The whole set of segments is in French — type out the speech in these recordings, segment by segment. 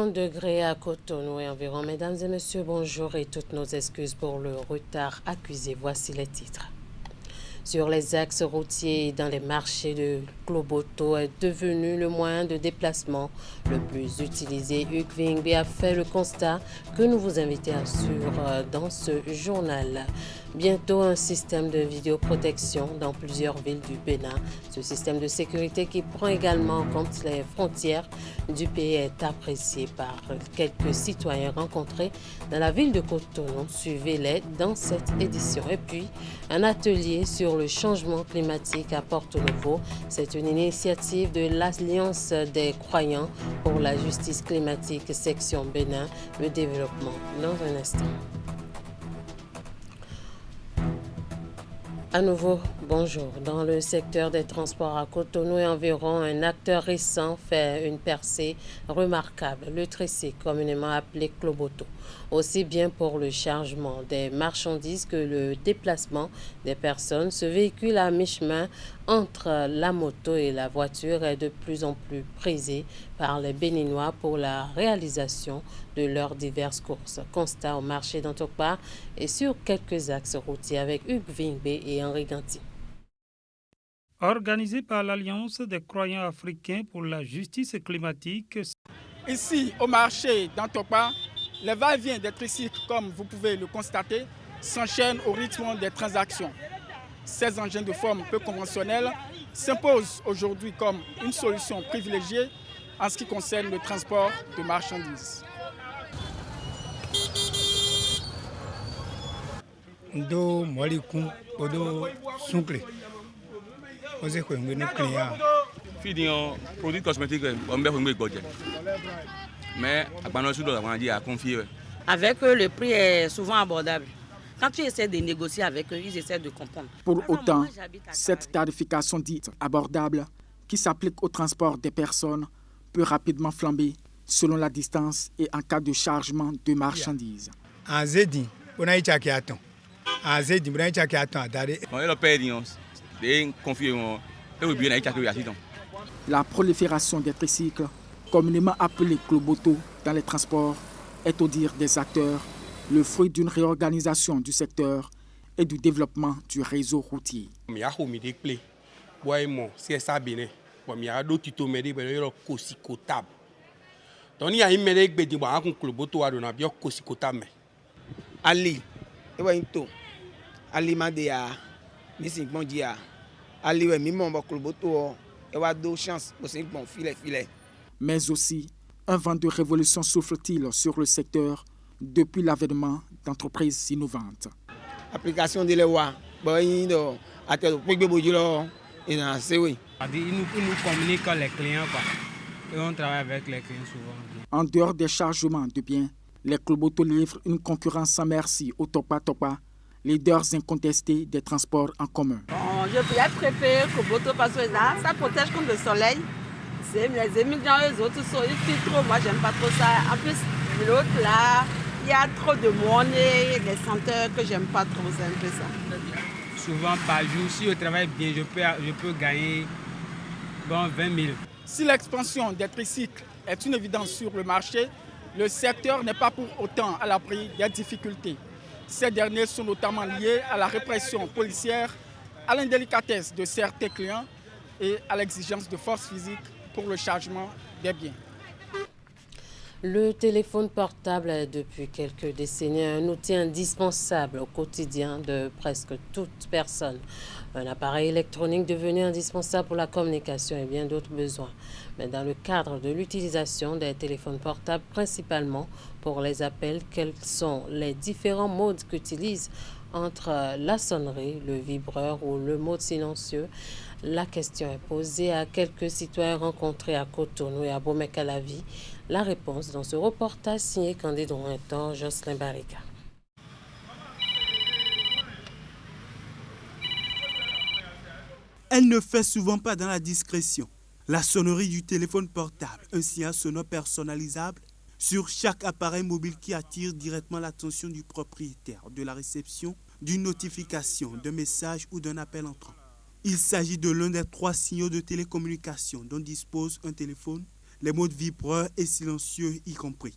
30 degrés à Cotonou et environ. Mesdames et messieurs, bonjour et toutes nos excuses pour le retard accusé. Voici les titres. Sur les axes routiers dans les marchés de Kloboto est devenu le moyen de déplacement le plus utilisé. Hugues Vingbe a fait le constat que nous vous invitons à suivre dans ce journal. Bientôt un système de vidéoprotection dans plusieurs villes du Bénin. Ce système de sécurité qui prend également en compte les frontières du pays est apprécié par quelques citoyens rencontrés dans la ville de Cotonou. Suivez-les dans cette édition. Et puis, un atelier sur le changement climatique à Porto Novo. C'est une initiative de l'Alliance des croyants pour la justice climatique, section Bénin. Le développement dans un instant. À nouveau, bonjour. Dans le secteur des transports à Cotonou et environ, un acteur récent fait une percée remarquable, le tricycle, communément appelé Kloboto. Aussi bien pour le chargement des marchandises que le déplacement des personnes, ce véhicule à mi-chemin entre la moto et la voiture est de plus en plus prisé par les Béninois pour la réalisation de leurs diverses courses. Constat au marché d'Antokpa et sur quelques axes routiers avec Hugues Vingbe et Henri Ganti. Organisé par l'Alliance des croyants africains pour la justice climatique. Ici, au marché d'Antokpa, les va-et-vient des tricycles, comme vous pouvez le constater, s'enchaînent au rythme des transactions. Ces engins de forme peu conventionnelle s'imposent aujourd'hui comme une solution privilégiée en ce qui concerne le transport de marchandises. Ndo mwaliku odo sunkle ose ko ngene client Fidion produit cosmétique on be ngbe godje mais agbano sudo la dit à confier. Avec eux, le prix est souvent abordable. Quand tu essaies de négocier avec eux, ils essaient de comprendre. Pour autant, cette tarification dite abordable, qui s'applique au transport des personnes, peut rapidement flamber selon la distance et en cas de chargement de marchandises. en zedi bona ichaki aton en zedi bona ichaki aton adare On le perdre de confier et bien na ichaki asiton. La prolifération des tricycles, communément appelés Kloboto dans les transports, est au dire des acteurs le fruit d'une réorganisation du secteur et du développement du réseau routier. Ali, Ali Madea, Missing Bondia, Ali, Mimon Bokloboto, et deux chances pour ces bons filets. Mais aussi, un vent de révolution souffle-t-il sur le secteur depuis l'avènement d'entreprises innovantes. Application de l'EWA, il nous communique les clients et on travaille avec les clients souvent. En dehors des chargements de biens, les Kloboto livrent une concurrence sans merci au Topa Topa, leaders incontestés des transports en commun. Je préfère Kloboto parce que là, ça protège contre le soleil. Les émigrants, les autres sont trop. Moi, j'aime pas trop ça. En plus, l'autre là, il y a trop de monde et des senteurs que j'aime pas trop. C'est un peu ça. Souvent par jour, si je travaille bien, je peux gagner 20 000. Si l'expansion des tricycles est une évidence sur le marché, le secteur n'est pas pour autant à l'abri des difficultés. Ces derniers sont notamment liés à la répression policière, à l'indélicatesse de certains clients et à l'exigence de force physique pour le chargement des biens. Le téléphone portable est depuis quelques décennies un outil indispensable au quotidien de presque toute personne. Un appareil électronique devenu indispensable pour la communication et bien d'autres besoins. Mais dans le cadre de l'utilisation des téléphones portables, principalement pour les appels, quels sont les différents modes qu'utilisent entre la sonnerie, le vibreur ou le mode silencieux? La question est posée à quelques citoyens rencontrés à Cotonou et à Bomekalavi. La réponse dans ce reportage signé Candide Rouentor, Jocelyn Barika. Elle ne fait souvent pas dans la discrétion. La sonnerie du téléphone portable, un signal sonore personnalisable sur chaque appareil mobile qui attire directement l'attention du propriétaire de la réception d'une notification, d'un message ou d'un appel entrant. Il s'agit de l'un des 3 signaux de télécommunication dont dispose un téléphone les modes vibreurs et silencieux y compris.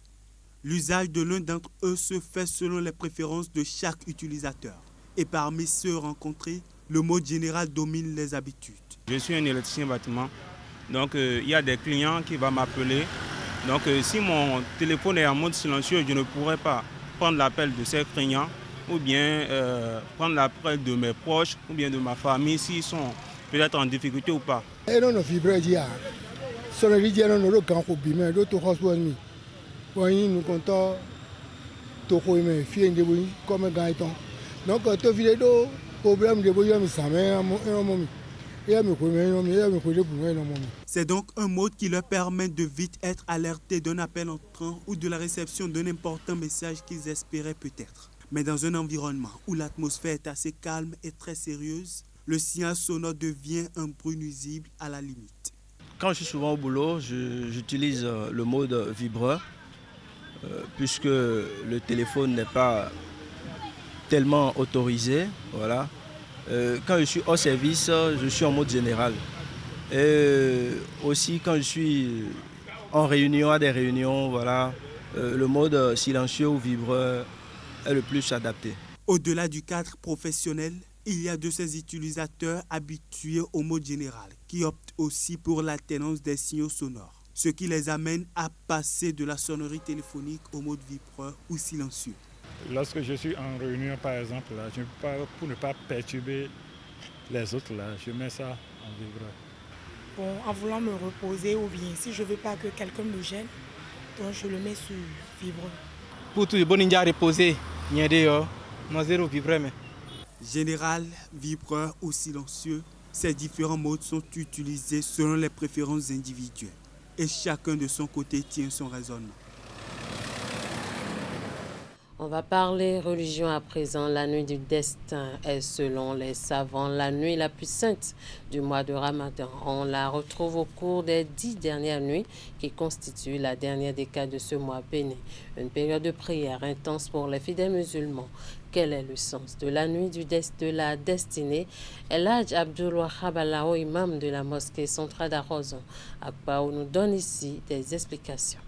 L'usage de l'un d'entre eux se fait selon les préférences de chaque utilisateur. Et parmi ceux rencontrés, le mode général domine les habitudes. Je suis un électricien bâtiment, donc il y a des clients qui vont m'appeler. Donc si mon téléphone est en mode silencieux, je ne pourrai pas prendre l'appel de ces clients ou bien prendre l'appel de mes proches ou bien de ma famille s'ils sont peut-être en difficulté ou pas. C'est donc un mode qui leur permet de vite être alertés d'un appel entrant ou de la réception d'un important message qu'ils espéraient peut-être. Mais dans un environnement où l'atmosphère est assez calme et très sérieuse, le signal sonore devient un bruit nuisible à la limite. Quand je suis souvent au boulot, j'utilise le mode vibreur, puisque le téléphone n'est pas tellement autorisé. Voilà. Quand je suis hors service, je suis en mode général. Et aussi quand je suis en réunion, à des réunions, voilà, le mode silencieux ou vibreur est le plus adapté. Au-delà du cadre professionnel, il y a de ces utilisateurs habitués au mode général qui optent aussi pour l'alternance des signaux sonores, ce qui les amène à passer de la sonnerie téléphonique au mode vibreur ou silencieux. Lorsque je suis en réunion, par exemple, là, pour ne pas perturber les autres, là, je mets ça en vibreur. Bon, en voulant me reposer ou bien si je ne veux pas que quelqu'un me gêne, donc je le mets sur vibreur. Pour tout le bon ninja reposer, il y a des zéro vibreur. Général, vibreur ou silencieux, ces différents modes sont utilisés selon les préférences individuelles et chacun de son côté tient son raisonnement. On va parler religion à présent. La nuit du destin est, selon les savants, la nuit la plus sainte du mois de Ramadan. On la retrouve au cours des 10 dernières nuits qui constituent la dernière décade de ce mois béni. Une période de prière intense pour les fidèles musulmans. Quel est le sens de la nuit de la destinée? El Hadj Abdul Wahab Alao, imam de la mosquée centrale d'Arozon, Akbao, nous donne ici des explications.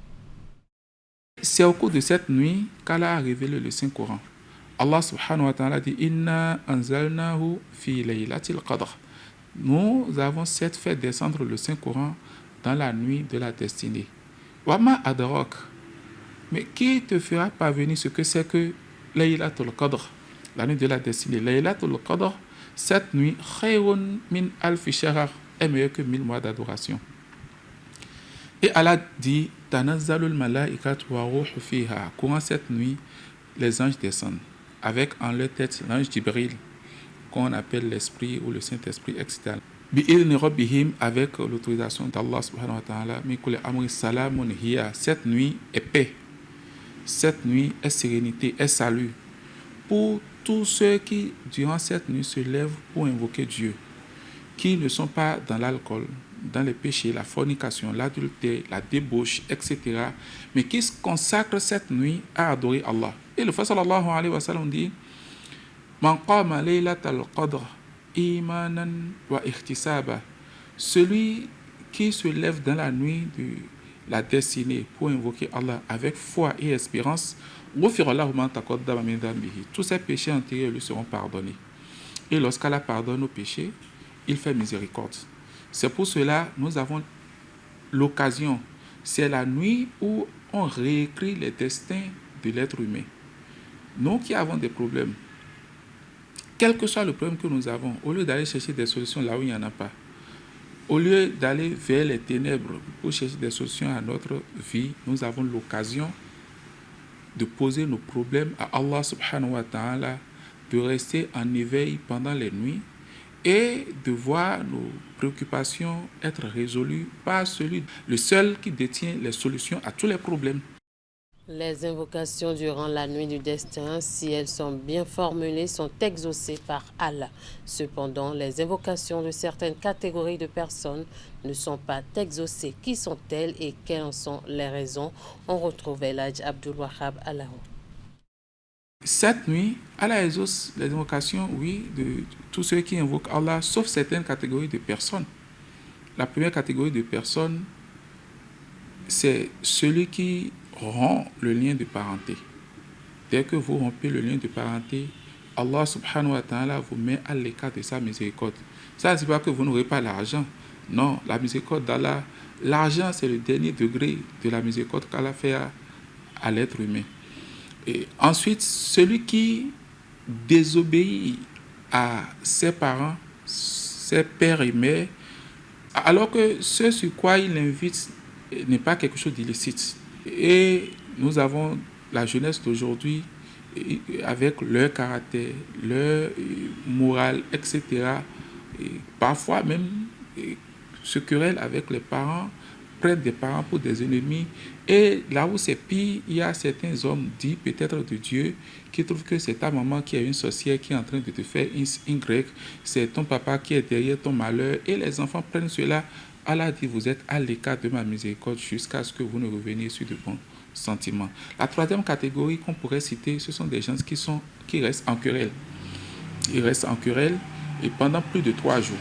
C'est au cours de cette nuit qu'Allah a révélé le Saint-Coran. Allah subhanahu wa ta'ala dit « Inna anzalnahu fi laylatil qadr » Nous avons fait descendre le Saint-Coran dans la nuit de la destinée. « Wama adrak » Mais qui te fera parvenir ce que c'est que Laylatul Qadr, la nuit de la destinée? Laylatul Qadr, cette nuit, khayrun min alfi shahr, est meilleure que 1000 mois d'adoration. Et Allah dit Tanazzalul malaikatu wa ruhu fiha. Courant cette nuit, les anges descendent avec en leur tête l'ange Jibril, qu'on appelle l'esprit ou le Saint-Esprit, etc. Bi'ilni rabbihim, avec l'autorisation d'Allah subhanahu wa ta'ala, mikul amri salamun hiya. Cette nuit est paix. Cette nuit est sérénité, est salut pour tous ceux qui, durant cette nuit, se lèvent pour invoquer Dieu, qui ne sont pas dans l'alcool, dans les péchés, la fornication, l'adultère, la débauche, etc., mais qui se consacrent cette nuit à adorer Allah. Et le Prophète sallallahu alayhi wa sallam dit Man qama laylatal qadr imanan wa ihtisaba. Celui qui se lève dans la nuit de la destinée pour invoquer Allah avec foi et espérance, tous ses péchés antérieurs lui seront pardonnés. Et lorsqu'Allah pardonne nos péchés, il fait miséricorde. C'est pour cela que nous avons l'occasion. C'est la nuit où on réécrit les destins de l'être humain. Nous qui avons des problèmes, quel que soit le problème que nous avons, au lieu d'aller chercher des solutions là où il n'y en a pas, au lieu d'aller vers les ténèbres pour chercher des solutions à notre vie, nous avons l'occasion de poser nos problèmes à Allah subhanahu wa ta'ala, de rester en éveil pendant les nuits et de voir nos préoccupations être résolues par le seul qui détient les solutions à tous les problèmes. Les invocations durant la nuit du destin, si elles sont bien formulées, sont exaucées par Allah. Cependant, les invocations de certaines catégories de personnes ne sont pas exaucées. Qui sont-elles et quelles en sont les raisons? On retrouve El Hadj Abdul Wahab Alao. Cette nuit, Allah exauce les invocations, oui, de tous ceux qui invoquent Allah, sauf certaines catégories de personnes. La première catégorie de personnes, c'est celui qui rompt le lien de parenté. Dès que vous rompez le lien de parenté, Allah subhanahu wa ta'ala vous met à l'écart de sa miséricorde. Ça ne signifie pas que vous n'aurez pas l'argent. Non, la miséricorde d'Allah, l'argent c'est le dernier degré de la miséricorde qu'Allah fait à l'être humain. Et ensuite, celui qui désobéit à ses parents, ses pères et mères, alors que ce sur quoi il invite n'est pas quelque chose d'illicite. Et nous avons la jeunesse d'aujourd'hui avec leur caractère, leur morale, etc. Et parfois même se querellent avec les parents, prennent des parents pour des ennemis. Et là où c'est pire, il y a certains hommes dits peut-être de Dieu qui trouvent que c'est ta maman qui est une sorcière qui est en train de te faire une grecque, c'est ton papa qui est derrière ton malheur. Et les enfants prennent cela. Allah dit, vous êtes à l'écart de ma miséricorde jusqu'à ce que vous ne reveniez sur de bons sentiments. La troisième catégorie qu'on pourrait citer, ce sont des gens qui restent en querelle. Ils restent en querelle et pendant plus de 3 jours.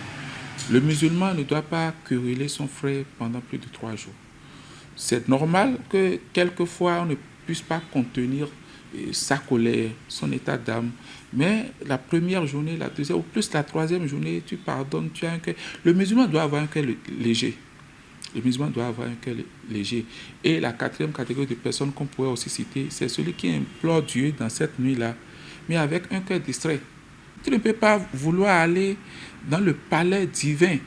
Le musulman ne doit pas quereller son frère pendant plus de 3 jours. C'est normal que quelquefois on ne puisse pas contenir sa colère, son état d'âme. Mais la première journée, la deuxième, ou plus la troisième journée, tu pardonnes, tu as un cœur. Le musulman doit avoir un cœur léger. Le musulman doit avoir un cœur léger. Et la quatrième catégorie de personnes qu'on pourrait aussi citer, c'est celui qui implore Dieu dans cette nuit-là, mais avec un cœur distrait. Tu ne peux pas vouloir aller dans le palais divin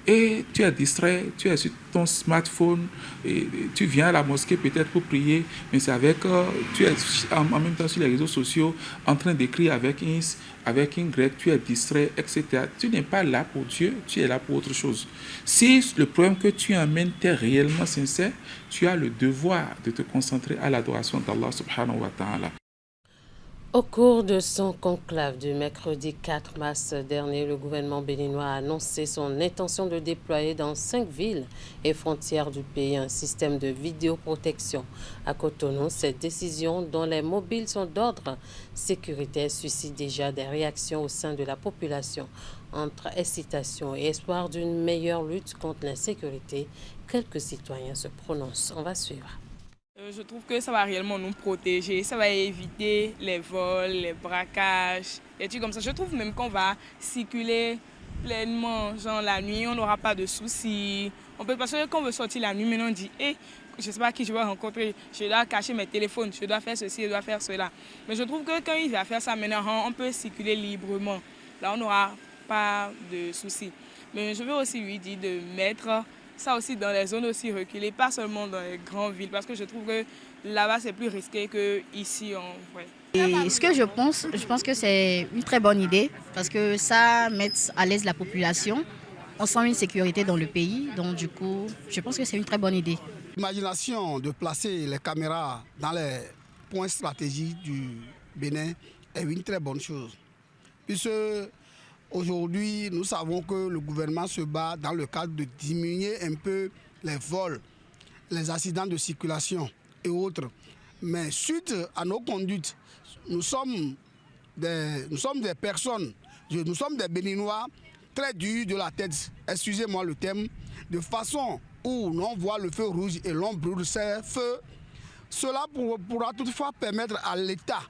et tu es distrait, tu es sur ton smartphone, et tu viens à la mosquée peut-être pour prier, mais c'est avec, tu es en même temps sur les réseaux sociaux en train d'écrire avec une grecque, tu es distrait, etc. Tu n'es pas là pour Dieu, tu es là pour autre chose. Si le problème que tu amènes est réellement sincère, tu as le devoir de te concentrer à l'adoration d'Allah subhanahu wa ta'ala. Au cours de son conclave du mercredi 4 mars dernier, le gouvernement béninois a annoncé son intention de déployer dans 5 villes et frontières du pays un système de vidéoprotection. À Cotonou, cette décision, dont les mobiles sont d'ordre sécuritaire, suscite déjà des réactions au sein de la population. Entre excitation et espoir d'une meilleure lutte contre l'insécurité, quelques citoyens se prononcent. On va suivre. Je trouve que ça va réellement nous protéger, ça va éviter les vols, les braquages, des trucs comme ça. Je trouve même qu'on va circuler pleinement, genre la nuit, on n'aura pas de soucis. Parce que quand on veut sortir la nuit, maintenant on dit, je ne sais pas qui je vais rencontrer, je dois cacher mes téléphones, je dois faire ceci, je dois faire cela. Mais je trouve que quand il va faire ça maintenant, on peut circuler librement. Là, on n'aura pas de soucis. Mais je veux aussi lui dire de mettre ça aussi dans les zones aussi reculées, pas seulement dans les grandes villes, parce que je trouve que là-bas c'est plus risqué qu'ici en vrai. Et ce que je pense que c'est une très bonne idée, parce que ça met à l'aise la population, on sent une sécurité dans le pays, donc du coup, je pense que c'est une très bonne idée. L'imagination de placer les caméras dans les points stratégiques du Bénin est une très bonne chose, puisque aujourd'hui, nous savons que le gouvernement se bat dans le cadre de diminuer un peu les vols, les accidents de circulation et autres. Mais suite à nos conduites, nous sommes des personnes, nous sommes des Béninois très durs de la tête, excusez-moi le terme, de façon où l'on voit le feu rouge et l'on brûle ces feux. Cela pourra toutefois permettre à l'État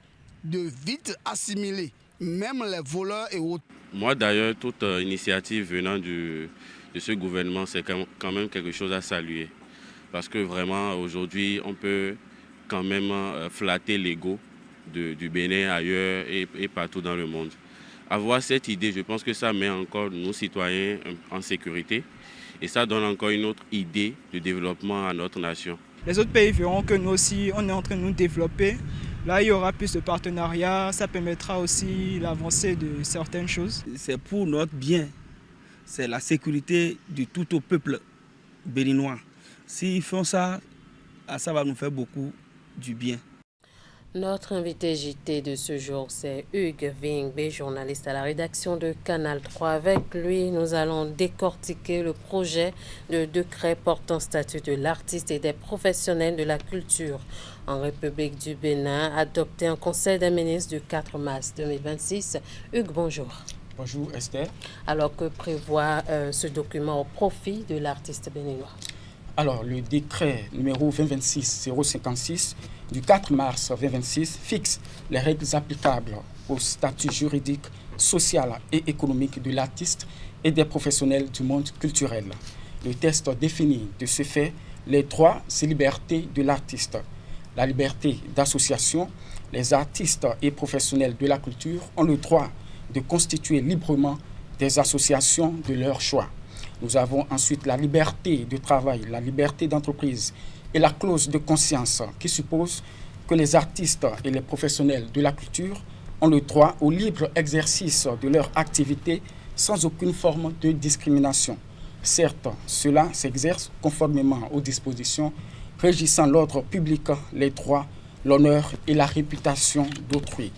de vite assimiler même les voleurs et autres. Moi d'ailleurs, toute initiative venant de ce gouvernement, c'est quand même quelque chose à saluer. Parce que vraiment aujourd'hui, on peut quand même flatter l'ego du Bénin ailleurs et partout dans le monde. Avoir cette idée, je pense que ça met encore nos citoyens en sécurité et ça donne encore une autre idée de développement à notre nation. Les autres pays verront que nous aussi, on est en train de nous développer. Là, il y aura plus de partenariats, ça permettra aussi l'avancée de certaines choses. C'est pour notre bien, c'est la sécurité de tout au peuple béninois. S'ils font ça, ça va nous faire beaucoup du bien. Notre invité JT de ce jour, c'est Hugues Vingbe, journaliste à la rédaction de Canal 3. Avec lui, nous allons décortiquer le projet de décret portant statut de l'artiste et des professionnels de la culture en République du Bénin, adopté en Conseil des ministres du 4 mars 2026. Hugues, bonjour. Bonjour Esther. Alors que prévoit ce document au profit de l'artiste béninois? Alors, le décret numéro 2026-056 du 4 mars 2026 fixe les règles applicables au statut juridique, social et économique de l'artiste et des professionnels du monde culturel. Le texte définit de ce fait les droits et libertés de l'artiste. La liberté d'association, les artistes et professionnels de la culture ont le droit de constituer librement des associations de leur choix. Nous avons ensuite la liberté de travail, la liberté d'entreprise et la clause de conscience qui suppose que les artistes et les professionnels de la culture ont le droit au libre exercice de leur activité sans aucune forme de discrimination. Certes, cela s'exerce conformément aux dispositions régissant l'ordre public, les droits, l'honneur et la réputation d'autrui.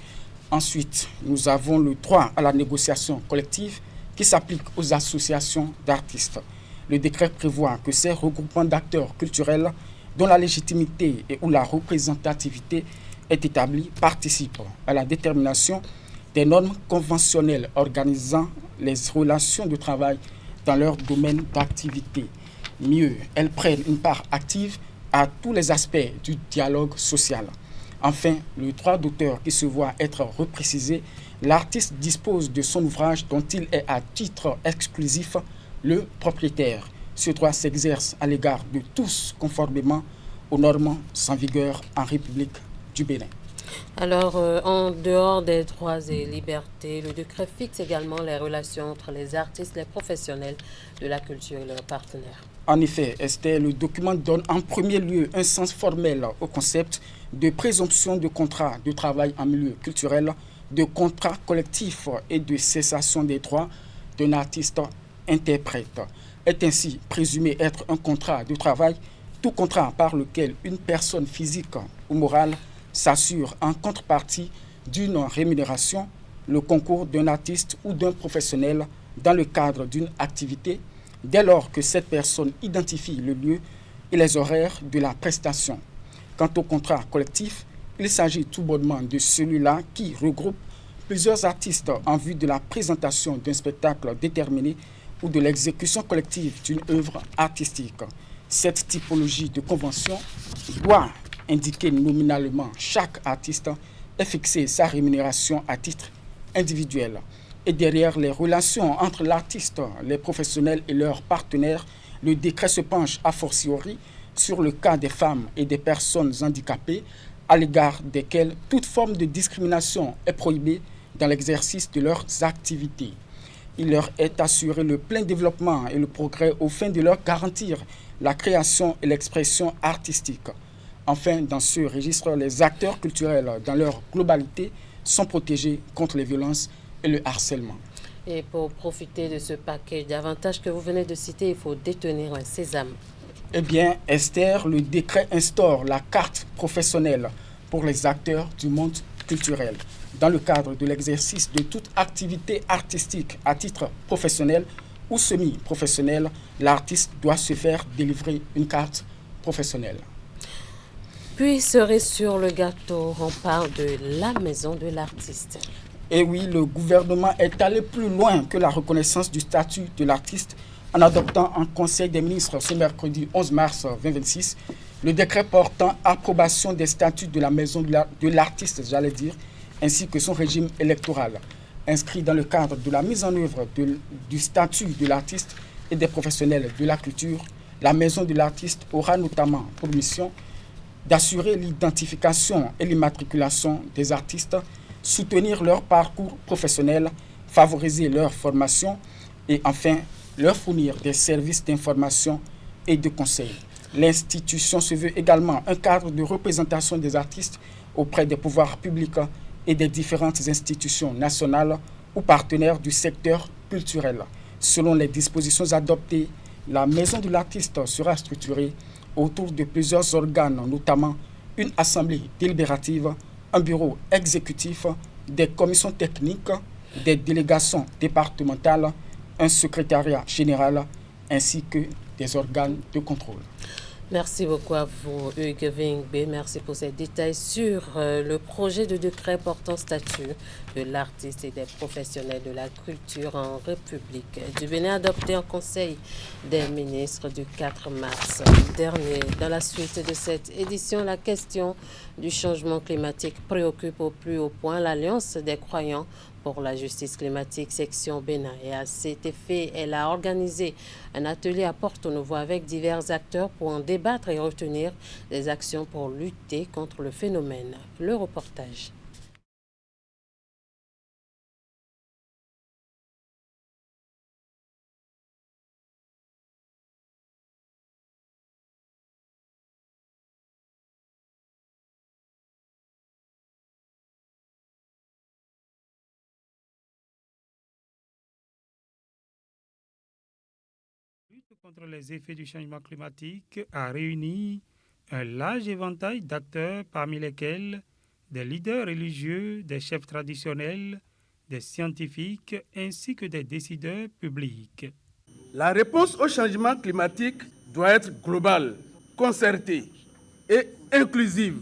Ensuite, nous avons le droit à la négociation collective qui s'applique aux associations d'artistes. Le décret prévoit que ces regroupements d'acteurs culturels dont la légitimité et ou la représentativité est établie participent à la détermination des normes conventionnelles organisant les relations de travail dans leur domaine d'activité. Mieux, elles prennent une part active à tous les aspects du dialogue social. Enfin, le droit d'auteur qui se voit être reprécisé, l'artiste dispose de son ouvrage dont il est à titre exclusif le propriétaire. Ce droit s'exerce à l'égard de tous conformément aux normes en vigueur en République du Bénin. Alors, en dehors des droits et libertés, le décret fixe également les relations entre les artistes, les professionnels de la culture et leurs partenaires. En effet, Esther, le document donne en premier lieu un sens formel au concept de présomption de contrat de travail en milieu culturel, de contrat collectif et de cessation des droits d'un artiste-interprète. Est ainsi présumé être un contrat de travail, tout contrat par lequel une personne physique ou morale s'assure en contrepartie d'une rémunération le concours d'un artiste ou d'un professionnel dans le cadre d'une activité, dès lors que cette personne identifie le lieu et les horaires de la prestation. Quant au contrat collectif, il s'agit tout bonnement de celui-là qui regroupe plusieurs artistes en vue de la présentation d'un spectacle déterminé ou de l'exécution collective d'une œuvre artistique. Cette typologie de convention doit indiquer nominalement chaque artiste et fixer sa rémunération à titre individuel. Et derrière les relations entre l'artiste, les professionnels et leurs partenaires, le décret se penche a fortiori sur le cas des femmes et des personnes handicapées à l'égard desquelles toute forme de discrimination est prohibée dans l'exercice de leurs activités. Il leur est assuré le plein développement et le progrès au fin de leur garantir la création et l'expression artistique. Enfin, dans ce registre, les acteurs culturels dans leur globalité sont protégés contre les violences et le harcèlement. Et pour profiter de ce paquet d'avantages que vous venez de citer, il faut détenir un sésame. Eh bien, Esther, le décret instaure la carte professionnelle pour les acteurs du monde culturel. Dans le cadre de l'exercice de toute activité artistique à titre professionnel ou semi-professionnel, l'artiste doit se faire délivrer une carte professionnelle. Puis, cerise sur le gâteau, on parle de la maison de l'artiste. Et oui, le gouvernement est allé plus loin que la reconnaissance du statut de l'artiste en adoptant en Conseil des ministres ce mercredi 11 mars 2026 le décret portant approbation des statuts de la maison de l'artiste, ainsi que son régime électoral. Inscrit dans le cadre de la mise en œuvre du statut de l'artiste et des professionnels de la culture, la maison de l'artiste aura notamment pour mission d'assurer l'identification et l'immatriculation des artistes, soutenir leur parcours professionnel, favoriser leur formation et enfin leur fournir des services d'information et de conseil. L'institution se veut également un cadre de représentation des artistes auprès des pouvoirs publics et des différentes institutions nationales ou partenaires du secteur culturel. Selon les dispositions adoptées, la maison de l'artiste sera structurée autour de plusieurs organes, notamment une assemblée délibérative, un bureau exécutif, des commissions techniques, des délégations départementales, un secrétariat général, ainsi que des organes de contrôle. Merci beaucoup à vous, Hugues Vingbe. Merci pour ces détails sur le projet de décret portant statut de l'artiste et des professionnels de la culture en République du Bénin, adopté en Conseil des ministres du 4 mars dernier. Dans la suite de cette édition, la question du changement climatique préoccupe au plus haut point l'Alliance des croyants pour la justice climatique section Bénin. Et à cet effet, elle a organisé un atelier à Porto-Novo avec divers acteurs pour en débattre et retenir des actions pour lutter contre le phénomène. Le reportage. Contre les effets du changement climatique a réuni un large éventail d'acteurs, parmi lesquels des leaders religieux, des chefs traditionnels, des scientifiques ainsi que des décideurs publics. La réponse au changement climatique doit être globale, concertée et inclusive.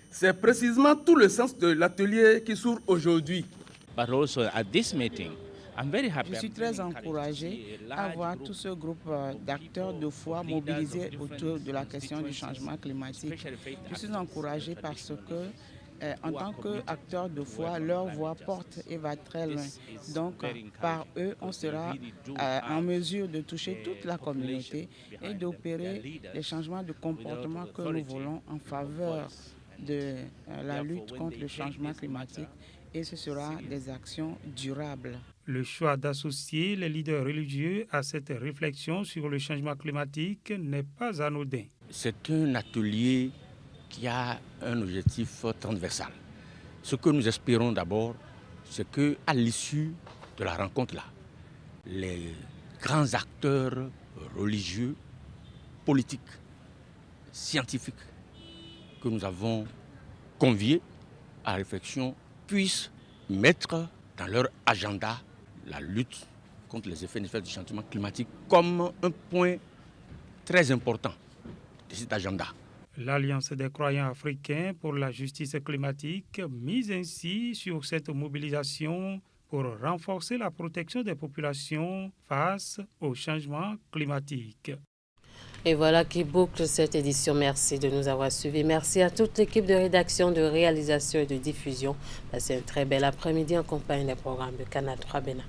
C'est précisément tout le sens de l'atelier qui s'ouvre aujourd'hui. Je suis très encouragé à voir tout ce groupe d'acteurs de foi mobilisés autour de la question du changement climatique. Je suis encouragé parce que, en tant qu'acteurs de foi, leur voix porte et va très loin. Donc, par eux, on sera en mesure de toucher toute la communauté et d'opérer les changements de comportement que nous voulons en faveur de la lutte contre le changement climatique. Et ce sera des actions durables. Le choix d'associer les leaders religieux à cette réflexion sur le changement climatique n'est pas anodin. C'est un atelier qui a un objectif transversal. Ce que nous espérons d'abord, c'est qu'à l'issue de la rencontre-là, les grands acteurs religieux, politiques, scientifiques que nous avons conviés à la réflexion puissent mettre dans leur agenda la lutte contre les effets néfastes du changement climatique comme un point très important de cet agenda. L'Alliance des croyants africains pour la justice climatique mise ainsi sur cette mobilisation pour renforcer la protection des populations face au changement climatique. Et voilà qui boucle cette édition. Merci de nous avoir suivis. Merci à toute l'équipe de rédaction, de réalisation et de diffusion. Passez un très bel après-midi en compagnie des programmes de Canal 3 Bénin.